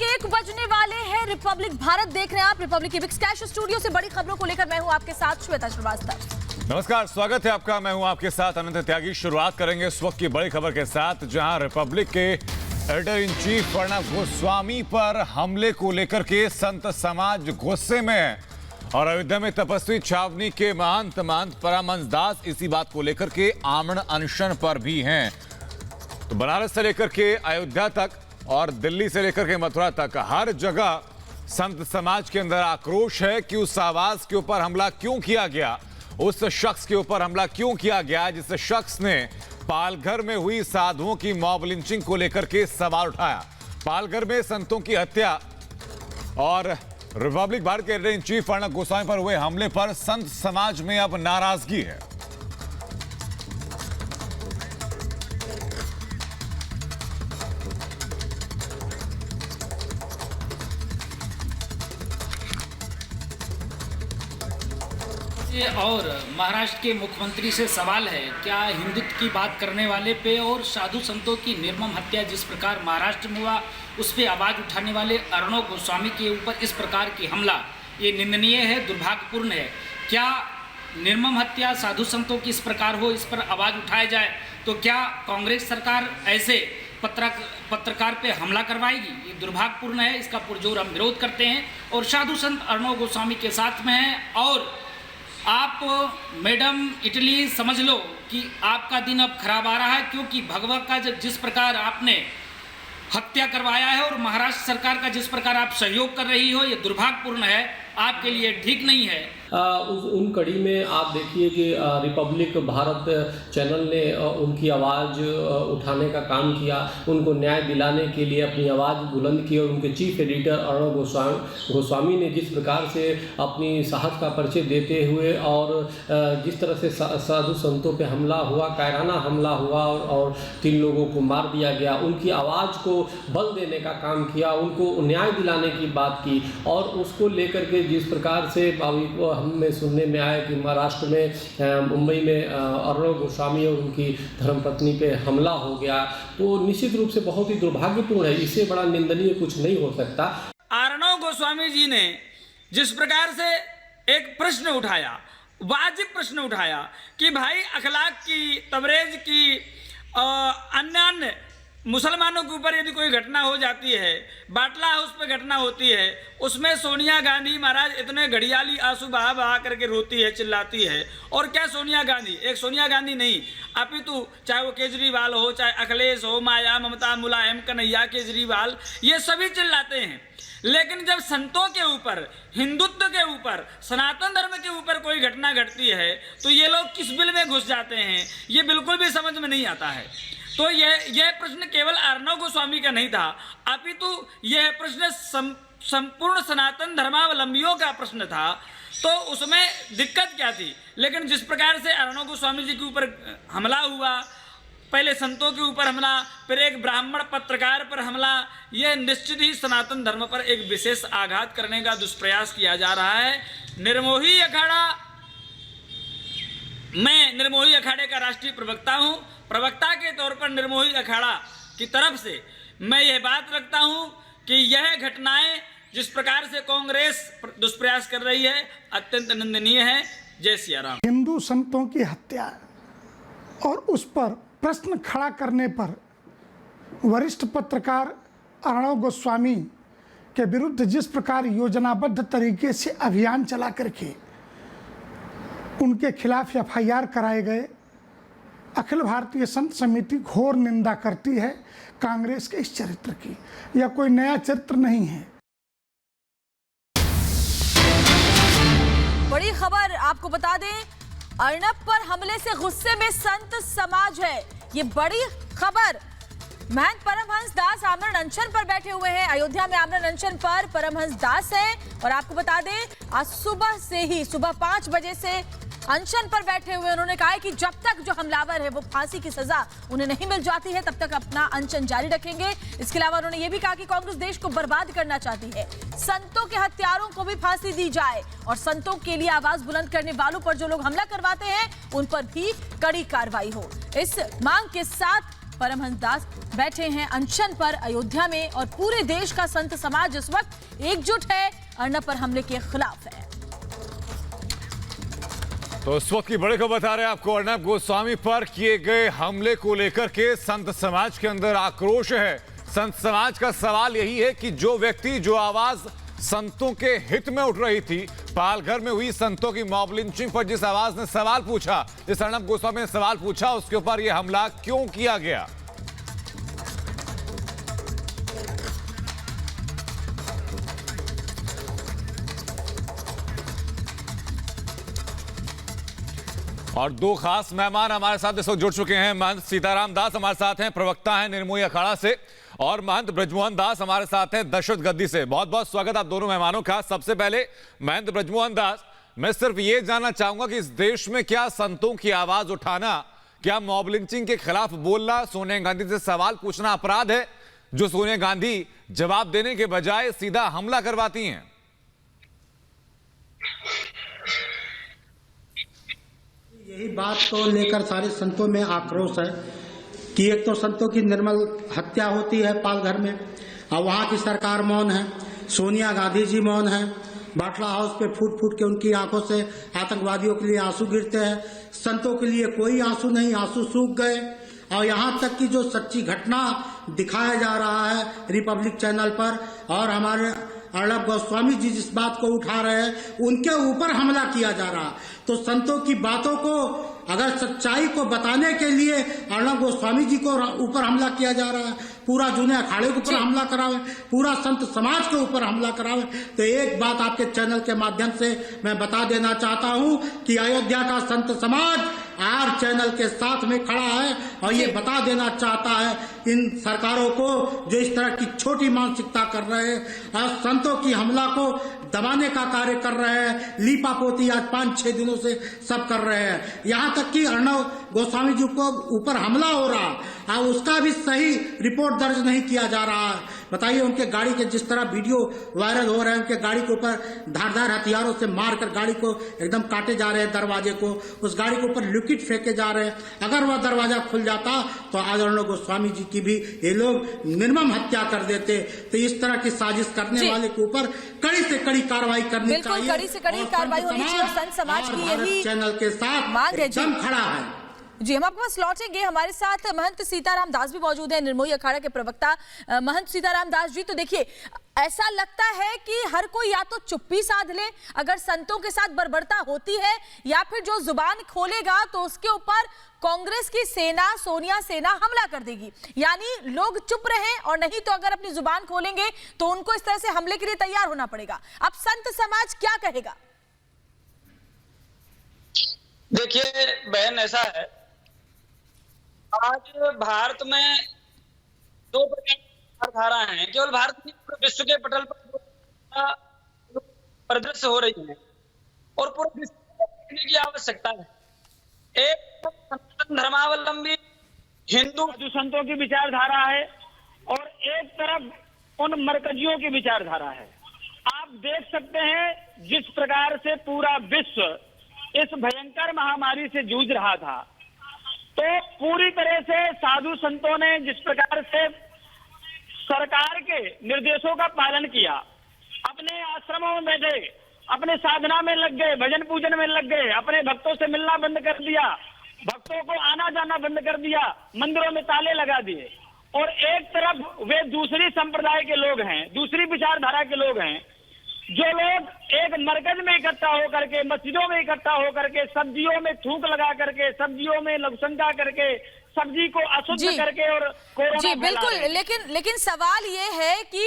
1 बजने वाले हैं। रिपब्लिक भारत देख रहे हैं आप, रिपब्लिक इबिक्स कैश स्टूडियो से बड़ी खबरों को लेकर मैं हूं आपके साथ श्वेता श्रीवास्तव। नमस्कार, स्वागत है आपका। मैं हूं आपके साथ अनंत त्यागी। शुरुआत करेंगे इस वक्त की बड़ी खबर के साथ, जहां रिपब्लिक के editor in chief Pranab Goswami पर हमले को लेकर के संत समाज गुस्से में है और अयोध्या में तपस्वी छावनी के महंत परमहंस दास इसी बात को लेकर के आमरण अनशन पर भी हैं। तो बनारस से लेकर के अयोध्या तक और दिल्ली से लेकर के मथुरा तक हर जगह संत समाज के अंदर आक्रोश है कि उस आवाज के ऊपर हमला क्यों किया गया, उस शख्स के ऊपर हमला क्यों किया गया जिस शख्स ने पालघर में हुई साधुओं की मॉब लिंचिंग को लेकर के सवाल उठाया। पालघर में संतों की हत्या और रिपब्लिक भारत के editor in chief Pranab Goswami पर हुए हमले पर संत समाज में अब नाराजगी है। और महाराष्ट्र के मुख्यमंत्री से सवाल है, क्या हिंदुत्व की बात करने वाले पे और साधु संतों की निर्मम हत्या जिस प्रकार महाराष्ट्र में हुआ उस पर आवाज़ उठाने वाले अर्णव गोस्वामी के ऊपर इस प्रकार की हमला, ये निंदनीय है, दुर्भाग्यपूर्ण है। क्या निर्मम हत्या साधु संतों की इस प्रकार हो, इस पर आवाज़ उठाया जाए तो क्या कांग्रेस सरकार ऐसे पत्रकार पे हमला करवाएगी? ये दुर्भाग्यपूर्ण है, इसका पुरजोर हम विरोध करते हैं और साधु संत अर्णव गोस्वामी के साथ में हैं। और आप मैडम इटली समझ लो कि आपका दिन अब खराब आ रहा है, क्योंकि भगवा का जिस प्रकार आपने हत्या करवाया है और महाराष्ट्र सरकार का जिस प्रकार आप सहयोग कर रही हो, ये दुर्भाग्यपूर्ण है, आपके लिए ठीक नहीं है। उन कड़ी में आप देखिए कि रिपब्लिक भारत चैनल ने उनकी आवाज़ उठाने का काम किया, उनको न्याय दिलाने के लिए अपनी आवाज़ बुलंद की और उनके चीफ एडिटर अर्णव गोस्वामी ने जिस प्रकार से अपनी साहस का परिचय देते हुए और जिस तरह से साधु संतों पे हमला हुआ, कायराना हमला हुआ और 3 लोगों को मार दिया गया, उनकी आवाज़ को बल देने का काम किया, उनको न्याय दिलाने की बात की और उसको लेकर के जिस प्रकार से हमें सुनने में आया कि महाराष्ट्र में मुंबई में अर्णव गोस्वामी और उनकी धर्मपत्नी पे हमला हो गया, तो निश्चित रूप से बहुत ही दुर्भाग्यपूर्ण है। इससे बड़ा निंदनीय कुछ नहीं हो सकता। अर्णव गोस्वामी जी ने जिस प्रकार से एक प्रश्न उठाया, वाजिब प्रश्न उठाया कि भाई अखलाक की, तबरेज की, अन्य मुसलमानों के ऊपर यदि कोई घटना हो जाती है, बाटला हाउस पे घटना होती है, उसमें सोनिया गांधी महाराज इतने घड़ियाली आंसू बहा बहा करके रोती है, चिल्लाती है। और क्या सोनिया गांधी, एक सोनिया गांधी नहीं, अपितु चाहे वो केजरीवाल हो, चाहे अखिलेश हो, माया, ममता, मुलायम, कन्हैया, केजरीवाल, ये सभी चिल्लाते हैं। लेकिन जब संतों के ऊपर, हिंदुत्व के ऊपर, सनातन धर्म के ऊपर कोई घटना घटती है तो ये लोग किस बिल में घुस जाते हैं, ये बिल्कुल भी समझ में नहीं आता है। तो यह प्रश्न केवल अर्णव गोस्वामी का नहीं था, अपितु यह प्रश्न संपूर्ण सनातन धर्मावलंबियों का प्रश्न था। तो उसमें दिक्कत क्या थी? लेकिन जिस प्रकार से अर्णव गोस्वामी जी के ऊपर हमला हुआ, पहले संतों के ऊपर हमला, फिर एक ब्राह्मण पत्रकार पर हमला, यह निश्चित ही सनातन धर्म पर एक विशेष आघात करने का दुष्प्रयास किया जा रहा है। निर्मोही अखाड़ा, मैं निर्मोही अखाड़े का राष्ट्रीय प्रवक्ता हूं, प्रवक्ता के तौर पर निर्मोही अखाड़ा की तरफ से मैं यह बात रखता हूं कि यह घटनाएं जिस प्रकार से कांग्रेस दुष्प्रयास कर रही है अत्यंत निंदनीय है। जय सिया राम। हिंदू संतों की हत्या और उस पर प्रश्न खड़ा करने पर वरिष्ठ पत्रकार अर्णव गोस्वामी के विरुद्ध जिस प्रकार योजनाबद्ध तरीके से अभियान चला करके उनके खिलाफ एफआईआर कराए गए, अखिल भारतीय संत समिति घोर निंदा करती है कांग्रेस के इस चरित्र की। यह कोई नया चरित्र नहीं है। बड़ी खबर आपको बता दें, अर्णव पर हमले से गुस्से में संत समाज है। ये बड़ी खबर। महंत परमहंस दास आमरण अनशन पर बैठे हुए हैं। अयोध्या में आमरण अनशन पर परमहंस दास हैं और आपको बता दें आज सुबह से ही, सुबह 5 बजे से अनशन पर बैठे हुए। उन्होंने कहा है कि जब तक जो हमलावर है वो फांसी की सजा उन्हें नहीं मिल जाती है तब तक अपना अनशन जारी रखेंगे। इसके अलावा उन्होंने ये भी कहा कि कांग्रेस देश को बर्बाद करना चाहती है, संतों के हत्यारों को भी फांसी दी जाए और संतों के लिए आवाज बुलंद करने वालों पर जो लोग हमला करवाते हैं उन पर भी कड़ी कार्रवाई हो। इस मांग के साथ परमहंस दास बैठे हैं अनशन पर अयोध्या में और पूरे देश का संत समाज इस वक्त एकजुट है, अर्नब पर हमले के खिलाफ है। तो इस वक्त की बड़ी खबर बता रहे हैं आपको, अर्नब गोस्वामी पर किए गए हमले को लेकर के संत समाज के अंदर आक्रोश है। संत समाज का सवाल यही है कि जो व्यक्ति, जो आवाज संतों के हित में उठ रही थी, पालघर में हुई संतों की मॉब लिंचिंग पर जिस आवाज ने सवाल पूछा, जिस अर्नब गोस्वामी ने सवाल पूछा, उसके ऊपर यह हमला क्यों किया गया। और दो खास मेहमान हमारे साथ इस वक्त जुड़ चुके हैं। महंत सीताराम दास हमारे साथ हैं, प्रवक्ता हैं निर्मोही अखाड़ा से, और महंत ब्रजमोहन दास हमारे साथ हैं दशरथ गद्दी से। बहुत बहुत स्वागत आप दोनों मेहमानों का। सबसे पहले महंत ब्रजमोहन दास, मैं सिर्फ ये जानना चाहूंगा कि इस देश में क्या संतों की आवाज उठाना, क्या मॉब लिंचिंग के खिलाफ बोलना, सोनिया गांधी से सवाल पूछना अपराध है, जो सोनिया गांधी जवाब देने के बजाय सीधा हमला करवाती हैं? यही बात को लेकर सारे संतों में आक्रोश है कि एक तो संतों की निर्मल हत्या होती है पालघर में, और वहाँ की सरकार मौन है, सोनिया गांधी जी मौन है। बाटला हाउस पे फूट फूट के उनकी आंखों से आतंकवादियों के लिए आंसू गिरते हैं, संतों के लिए कोई आंसू नहीं, आंसू सूख गए। और यहाँ तक कि जो सच्ची घटना दिखाया जा रहा है रिपब्लिक चैनल पर, और हमारे अर्नब गोस्वामी जी जिस बात को उठा रहे हैं, उनके ऊपर हमला किया जा रहा। तो संतों की बातों को, अगर सच्चाई को बताने के लिए अर्नब गोस्वामी जी को ऊपर हमला किया जा रहा है, पूरा जूने अखाड़े के ऊपर हमला करावे, पूरा संत समाज के ऊपर हमला करावे, तो एक बात आपके चैनल के माध्यम से मैं बता देना चाहता हूं कि अयोध्या का संत समाज आर चैनल के साथ में खड़ा है, और ये बता देना चाहता है इन सरकारों को जो इस तरह की छोटी मानसिकता कर रहे हैं और संतों की हमला को दबाने का कार्य कर रहे हैं, लीपापोती आज 5-6 दिनों से सब कर रहे हैं। यहाँ तक कि अर्नब गोस्वामी जी को ऊपर हमला हो रहा और उसका भी सही रिपोर्ट दर्ज नहीं किया जा रहा है। बताइए, उनके गाड़ी के जिस तरह वीडियो वायरल हो रहे हैं, उनके गाड़ी के ऊपर धारदार हथियारों से मारकर गाड़ी को एकदम काटे जा रहे हैं, दरवाजे को, उस गाड़ी के ऊपर लिक्विड फेंके जा रहे हैं। अगर वह दरवाजा खुल जाता तो आज अर्नब गोस्वामी जी की भी ये लोग निर्मम हत्या कर देते। तो इस तरह की साजिश करने वाले के ऊपर कड़ी से कड़ी कार्रवाई करनी चाहिए, कड़ी से कड़ी कार्रवाई होनी चाहिए। संत समाज की यही चैनल के साथ एकदम खड़ा है। जी, हम आपके पास लौटेंगे। हमारे साथ महंत सीताराम दास भी मौजूद हैं, निर्मोही अखाड़ा के प्रवक्ता। महंत सीताराम दास जी, तो देखिए, ऐसा लगता है कि हर कोई या तो चुप्पी साध ले अगर संतों के साथ बर्बरता होती है, या फिर जो जुबान खोलेगा तो उसके ऊपर कांग्रेस की सेना, सोनिया सेना हमला कर देगी। यानी लोग चुप रहे, और नहीं तो अगर अपनी जुबान खोलेंगे तो उनको इस तरह से हमले के लिए तैयार होना पड़ेगा। अब संत समाज क्या कहेगा? देखिए बहन, ऐसा है, आज भारत में दो धारा हैं, केवल भारत नहीं पूरे विश्व के पटल पर परिदृश्य हो रही है, और पूरे विश्व को देखने की आवश्यकता है। एक सनातन धर्मावलंबी हिंदू संतों की विचारधारा है, और एक तरफ उन मरकजियों की विचारधारा है। आप देख सकते हैं जिस प्रकार से पूरा विश्व इस भयंकर महामारी से जूझ रहा था, तो पूरी तरह से साधु संतों ने जिस प्रकार से सरकार के निर्देशों का पालन किया, अपने आश्रमों में बैठे, अपने साधना में लग गए, भजन पूजन में लग गए, अपने भक्तों से मिलना बंद कर दिया, भक्तों को आना जाना बंद कर दिया, मंदिरों में ताले लगा दिए। और एक तरफ वे दूसरी संप्रदाय के लोग हैं, दूसरी विचारधारा के लोग हैं, जो लोग एक मरकज में इकट्ठा होकर के, मस्जिदों में इकट्ठा होकर के, सब्जियों में थूक लगा करके, सब्जियों में लघुशंका करके, सब्जी को अशुद्ध करके और कोरोना जी बिल्कुल, लेकिन सवाल ये है कि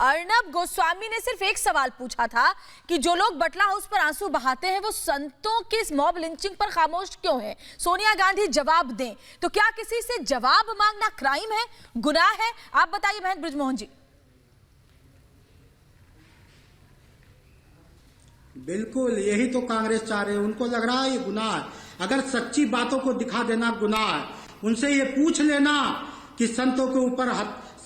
अर्नब गोस्वामी ने सिर्फ एक सवाल पूछा था कि जो लोग बटला हाउस पर आंसू बहाते हैं वो संतों की इस मॉब लिंचिंग पर खामोश क्यों है? सोनिया गांधी जवाब दें। तो क्या किसी से जवाब मांगना क्राइम है, गुनाह है? आप बताइए महंत ब्रजमोहन जी। बिल्कुल, यही तो कांग्रेस चाह रहे हैं। उनको लग रहा है ये गुनाह है। अगर सच्ची बातों को दिखा देना गुनाह है, उनसे ये पूछ लेना कि संतों के ऊपर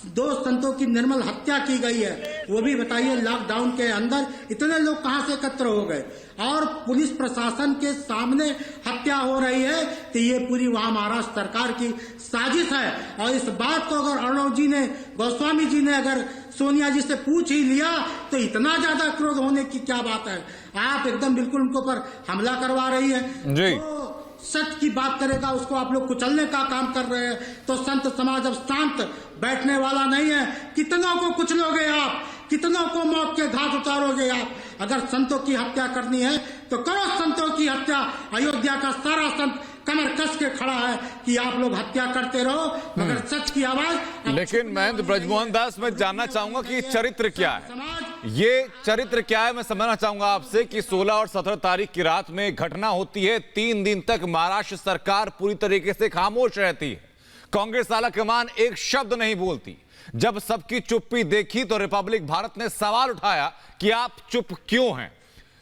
2 संतों की निर्मल हत्या की गई है, वो भी बताइए लॉकडाउन के अंदर इतने लोग कहां से एकत्र हो गए, और पुलिस प्रशासन के सामने हत्या हो रही है। तो ये पूरी वहां महाराष्ट्र सरकार की साजिश है। और इस बात को अगर अर्णव जी ने, गोस्वामी जी ने अगर सोनिया जी से पूछ ही लिया तो इतना ज्यादा क्रोध होने की क्या बात है। आप एकदम बिल्कुल उनके ऊपर हमला करवा रही है। जी। तो सच की बात करेगा उसको आप लोग कुचलने का काम कर रहे हैं। तो संत समाज अब शांत बैठने वाला नहीं है। कितनों को कुचलोगे आप, कितनों को मौत के घाट उतारोगे आप। अगर संतों की हत्या करनी है तो करो संतों की हत्या। अयोध्या का सारा संत कमर कस के खड़ा है कि आप लोग हत्या करते रहो, मगर सच की आवाज। लेकिन महेंद्र ब्रजमोहन दास, मैं जानना चाहूंगा कि चरित्र क्या है, ये चरित्र क्या है। मैं समझना चाहूंगा आपसे कि 16 और 17 तारीख की रात में घटना होती है। 3 दिन तक महाराष्ट्र सरकार पूरी तरीके से खामोश रहती है। कांग्रेस आला कमान एक शब्द नहीं बोलती। जब सबकी चुप्पी देखी तो रिपब्लिक भारत ने सवाल उठाया कि आप चुप क्यों हैं।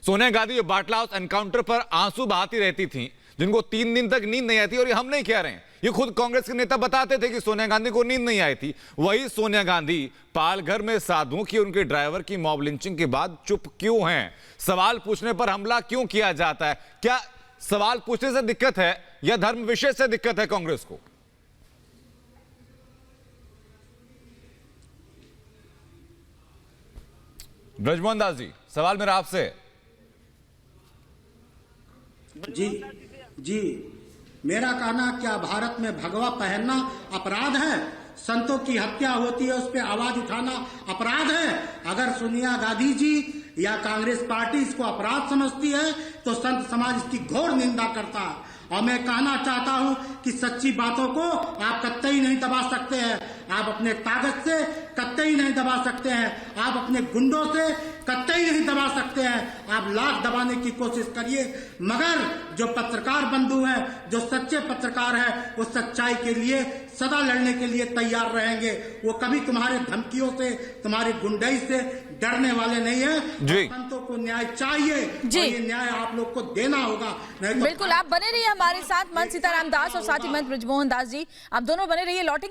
सोनिया गांधी जो बाटला हाउस एनकाउंटर पर आंसू बहाती रहती थी, जिनको 3 दिन तक नींद नहीं आई थी, और ये हम नहीं कह रहे हैं, ये खुद कांग्रेस के नेता बताते थे कि सोनिया गांधी को नींद नहीं आई थी। वही सोनिया गांधी पालघर में साधुओं की, उनके ड्राइवर की मॉब लिंचिंग के बाद चुप क्यों हैं। सवाल पूछने पर हमला क्यों किया जाता है। क्या सवाल पूछने से दिक्कत है या धर्म विषय से दिक्कत है कांग्रेस को? ब्रजमोहन दास जी, सवाल मेरा आपसे। जी, मेरा कहना, क्या भारत में भगवा पहनना अपराध है? संतों की हत्या होती है, उस पर आवाज उठाना अपराध है? अगर सोनिया गांधी जी या कांग्रेस पार्टी इसको अपराध समझती है तो संत समाज इसकी घोर निंदा करता है। और मैं कहना चाहता हूं कि सच्ची बातों को आप कतई नहीं दबा सकते हैं। आप अपने ताकत से कतई नहीं दबा सकते हैं। आप अपने गुंडों से कतई नहीं दबा सकते हैं। आप लाख दबाने की कोशिश करिए, मगर जो पत्रकार बंधु हैं, जो सच्चे पत्रकार हैं, वो सच्चाई के लिए सदा लड़ने के लिए तैयार रहेंगे। वो कभी तुम्हारे धमकियों से, तुम्हारी गुंडाई से डरने वाले नहीं है। संतों को न्याय चाहिए और ये न्याय आप लोग को देना होगा। नहीं तो बिल्कुल, आप बने रहिए हमारे साथ। महंत सीताराम दास और साथ ही महंत ब्रजमोहन दास जी, आप दोनों बने रहिए। लौटेंगे